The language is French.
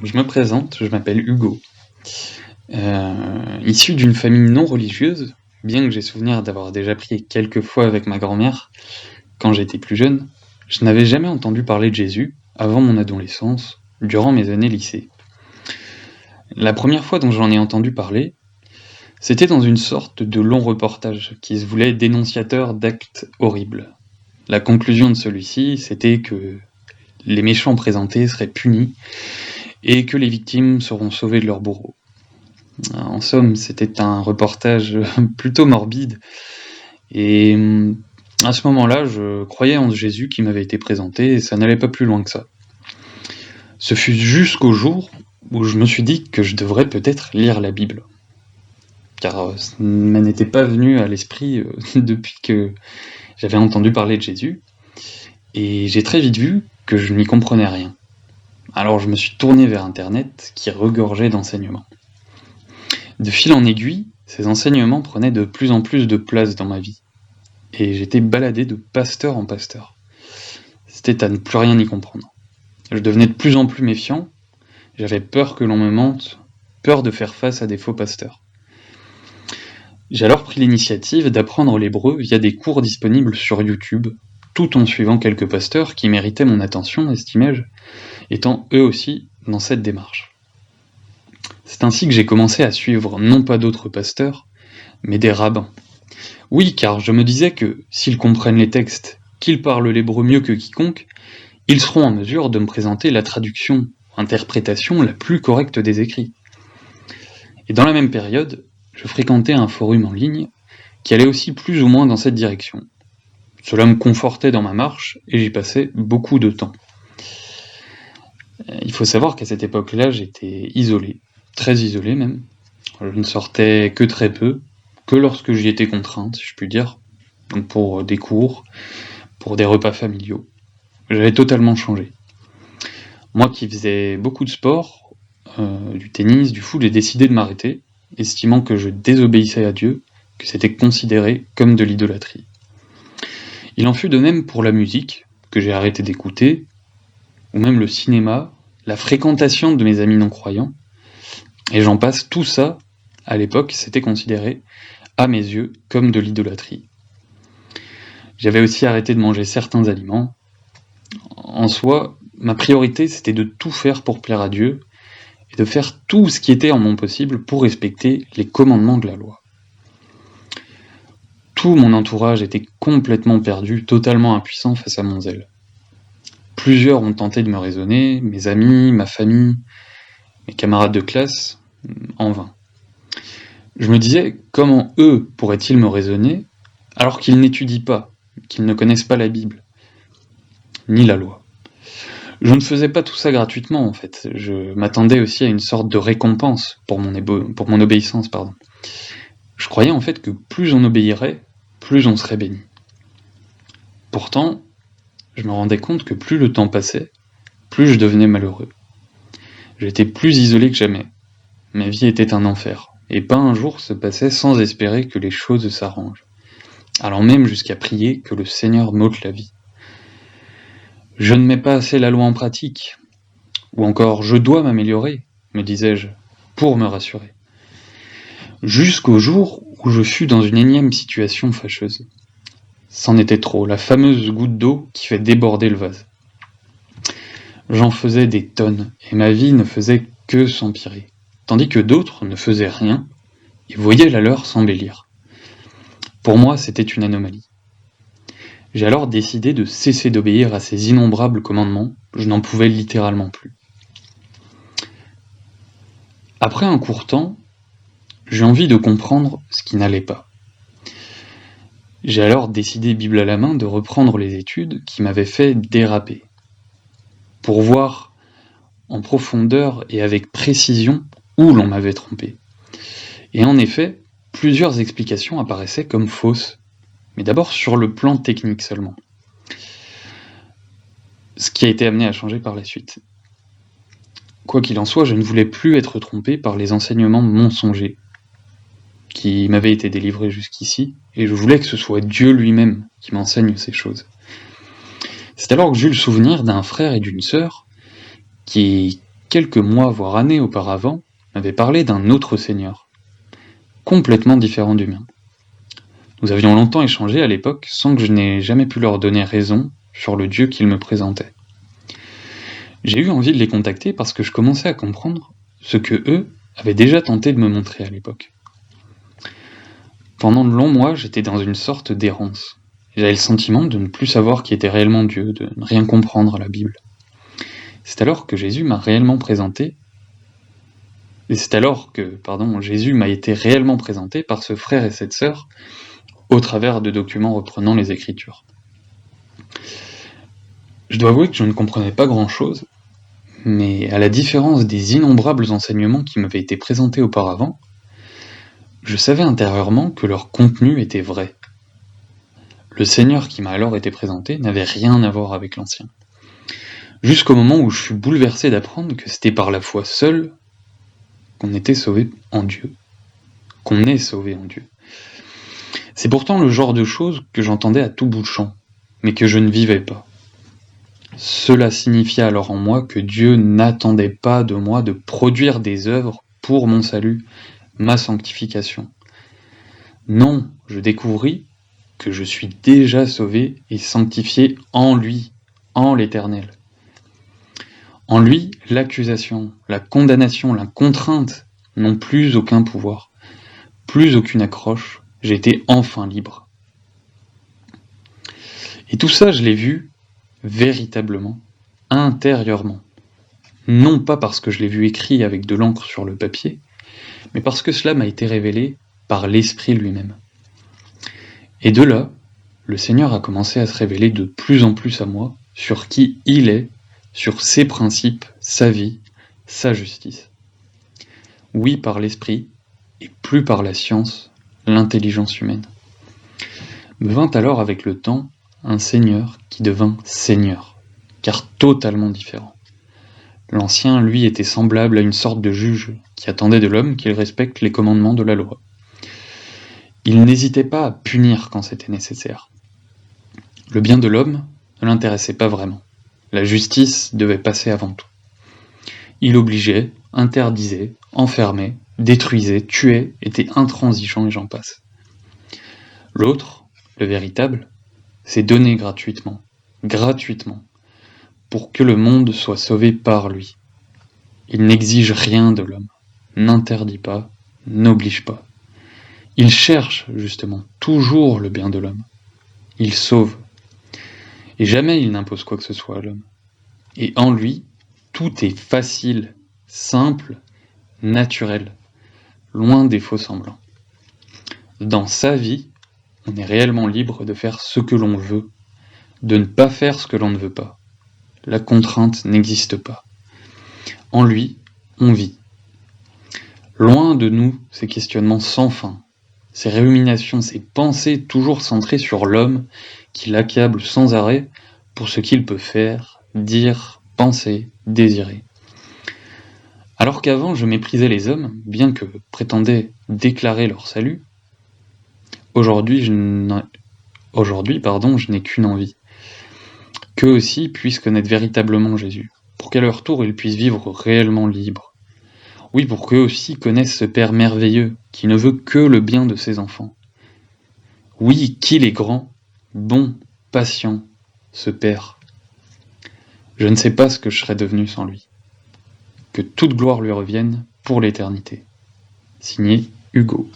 je me présente, je m'appelle Hugo. Issu d'une famille non religieuse, bien que j'ai souvenir d'avoir déjà prié quelques fois avec ma grand-mère quand j'étais plus jeune, je n'avais jamais entendu parler de Jésus avant mon adolescence, durant mes années lycée. La première fois dont j'en ai entendu parler, c'était dans une sorte de long reportage qui se voulait dénonciateur d'actes horribles. La conclusion de celui-ci, c'était que les méchants présentés seraient punis et que les victimes seront sauvées de leurs bourreaux. En somme, c'était un reportage plutôt morbide, et à ce moment-là, je croyais en Jésus qui m'avait été présenté, et ça n'allait pas plus loin que ça. Ce fut jusqu'au jour où je me suis dit que je devrais peut-être lire la Bible. Car ça ne m'était pas venu à l'esprit depuis que j'avais entendu parler de Jésus, et j'ai très vite vu que je n'y comprenais rien. Alors je me suis tourné vers Internet, qui regorgeait d'enseignements. De fil en aiguille, ces enseignements prenaient de plus en plus de place dans ma vie, et j'étais baladé de pasteur en pasteur. C'était à ne plus rien y comprendre. Je devenais de plus en plus méfiant, j'avais peur que l'on me mente, peur de faire face à des faux pasteurs. J'ai alors pris l'initiative d'apprendre l'hébreu via des cours disponibles sur YouTube, tout en suivant quelques pasteurs qui méritaient mon attention, estimais-je, étant eux aussi dans cette démarche. C'est ainsi que j'ai commencé à suivre non pas d'autres pasteurs, mais des rabbins. Oui, car je me disais que, s'ils comprennent les textes, qu'ils parlent l'hébreu mieux que quiconque, ils seront en mesure de me présenter la traduction, interprétation la plus correcte des écrits. Et dans la même période, je fréquentais un forum en ligne qui allait aussi plus ou moins dans cette direction. Cela me confortait dans ma marche, et j'y passais beaucoup de temps. Il faut savoir qu'à cette époque-là, j'étais isolé, très isolé même. Je ne sortais que très peu, que lorsque j'y étais contrainte, si je puis dire, donc pour des cours, pour des repas familiaux. J'avais totalement changé. Moi qui faisais beaucoup de sport, du tennis, du foot, j'ai décidé de m'arrêter, estimant que je désobéissais à Dieu, que c'était considéré comme de l'idolâtrie. Il en fut de même pour la musique, que j'ai arrêté d'écouter, ou même le cinéma, la fréquentation de mes amis non-croyants, et j'en passe, tout ça, à l'époque, c'était considéré, à mes yeux, comme de l'idolâtrie. J'avais aussi arrêté de manger certains aliments. En soi, ma priorité, c'était de tout faire pour plaire à Dieu, et de faire tout ce qui était en mon possible pour respecter les commandements de la loi. Tout mon entourage était complètement perdu, totalement impuissant face à mon zèle. Plusieurs ont tenté de me raisonner, mes amis, ma famille, mes camarades de classe, en vain. Je me disais, comment eux pourraient-ils me raisonner, alors qu'ils n'étudient pas, qu'ils ne connaissent pas la Bible, ni la loi. Je ne faisais pas tout ça gratuitement, en fait. Je m'attendais aussi à une sorte de récompense pour mon obéissance. Je croyais en fait que plus on obéirait, plus on serait béni. Pourtant, je me rendais compte que plus le temps passait, plus je devenais malheureux. J'étais plus isolé que jamais. Ma vie était un enfer, et pas un jour se passait sans espérer que les choses s'arrangent, allant même jusqu'à prier que le Seigneur m'ôte la vie. Je ne mets pas assez la loi en pratique, ou encore je dois m'améliorer, me disais-je, pour me rassurer. Jusqu'au jour où je fus dans une énième situation fâcheuse. C'en était trop, la fameuse goutte d'eau qui fait déborder le vase. J'en faisais des tonnes, et ma vie ne faisait que s'empirer, tandis que d'autres ne faisaient rien, et voyaient la leur s'embellir. Pour moi, c'était une anomalie. J'ai alors décidé de cesser d'obéir à ces innombrables commandements, je n'en pouvais littéralement plus. Après un court temps, j'ai envie de comprendre ce qui n'allait pas. J'ai alors décidé, Bible à la main, de reprendre les études qui m'avaient fait déraper, pour voir en profondeur et avec précision où l'on m'avait trompé. Et en effet, plusieurs explications apparaissaient comme fausses, mais d'abord sur le plan technique seulement. Ce qui a été amené à changer par la suite. Quoi qu'il en soit, je ne voulais plus être trompé par les enseignements mensongers qui m'avaient été délivrés jusqu'ici, et je voulais que ce soit Dieu lui-même qui m'enseigne ces choses. C'est alors que j'eus le souvenir d'un frère et d'une sœur qui quelques mois voire années auparavant, m'avait parlé d'un autre Seigneur, complètement différent du mien. Nous avions longtemps échangé à l'époque sans que je n'ai jamais pu leur donner raison sur le Dieu qu'ils me présentaient. J'ai eu envie de les contacter parce que je commençais à comprendre ce que eux avaient déjà tenté de me montrer à l'époque. Pendant de longs mois, j'étais dans une sorte d'errance. J'avais le sentiment de ne plus savoir qui était réellement Dieu, de ne rien comprendre à la Bible. C'est alors que Jésus m'a réellement présenté, Jésus m'a été réellement présenté par ce frère et cette sœur au travers de documents reprenant les Écritures. Je dois avouer que je ne comprenais pas grand-chose, mais à la différence des innombrables enseignements qui m'avaient été présentés auparavant, je savais intérieurement que leur contenu était vrai. Le Seigneur qui m'a alors été présenté n'avait rien à voir avec l'ancien. Jusqu'au moment où je fus bouleversé d'apprendre que c'était par la foi seule qu'on était sauvé en Dieu. Qu'on est sauvé en Dieu. C'est pourtant le genre de choses que j'entendais à tout bout de champ, mais que je ne vivais pas. Cela signifiait alors en moi que Dieu n'attendait pas de moi de produire des œuvres pour mon salut, ma sanctification. Non, je découvris que je suis déjà sauvé et sanctifié en lui, en l'Éternel. En lui, l'accusation, la condamnation, la contrainte n'ont plus aucun pouvoir, plus aucune accroche, j'ai été enfin libre. Et tout ça, je l'ai vu véritablement, intérieurement. Non pas parce que je l'ai vu écrit avec de l'encre sur le papier, mais parce que cela m'a été révélé par l'Esprit lui-même. Et de là, le Seigneur a commencé à se révéler de plus en plus à moi sur qui il est, sur ses principes, sa vie, sa justice. Oui, par l'Esprit, et plus par la science, l'intelligence humaine. Me vint alors avec le temps un Seigneur qui devint Seigneur, car totalement différent. L'ancien, lui, était semblable à une sorte de juge qui attendait de l'homme qu'il respecte les commandements de la loi. Il n'hésitait pas à punir quand c'était nécessaire. Le bien de l'homme ne l'intéressait pas vraiment. La justice devait passer avant tout. Il obligeait, interdisait, enfermait, détruisait, tuait, était intransigeant et j'en passe. L'autre, le véritable, s'est donné gratuitement, pour que le monde soit sauvé par lui. Il n'exige rien de l'homme, n'interdit pas, n'oblige pas. Il cherche, justement, toujours le bien de l'homme. Il sauve. Et jamais il n'impose quoi que ce soit à l'homme. Et en lui, tout est facile, simple, naturel, loin des faux semblants. Dans sa vie, on est réellement libre de faire ce que l'on veut, de ne pas faire ce que l'on ne veut pas. La contrainte n'existe pas. En lui, on vit. Loin de nous ces questionnements sans fin, ces ruminations, ces pensées toujours centrées sur l'homme qui l'accable sans arrêt pour ce qu'il peut faire, dire, penser, désirer. Alors qu'avant je méprisais les hommes, bien que prétendaient déclarer leur salut, aujourd'hui je n'ai qu'une envie. Qu'eux aussi puissent connaître véritablement Jésus, pour qu'à leur tour ils puissent vivre réellement libres. Oui, pour qu'eux aussi connaissent ce Père merveilleux, qui ne veut que le bien de ses enfants. Oui, qu'il est grand, bon, patient, ce Père. Je ne sais pas ce que je serais devenu sans lui. Que toute gloire lui revienne pour l'éternité. Signé Hugo.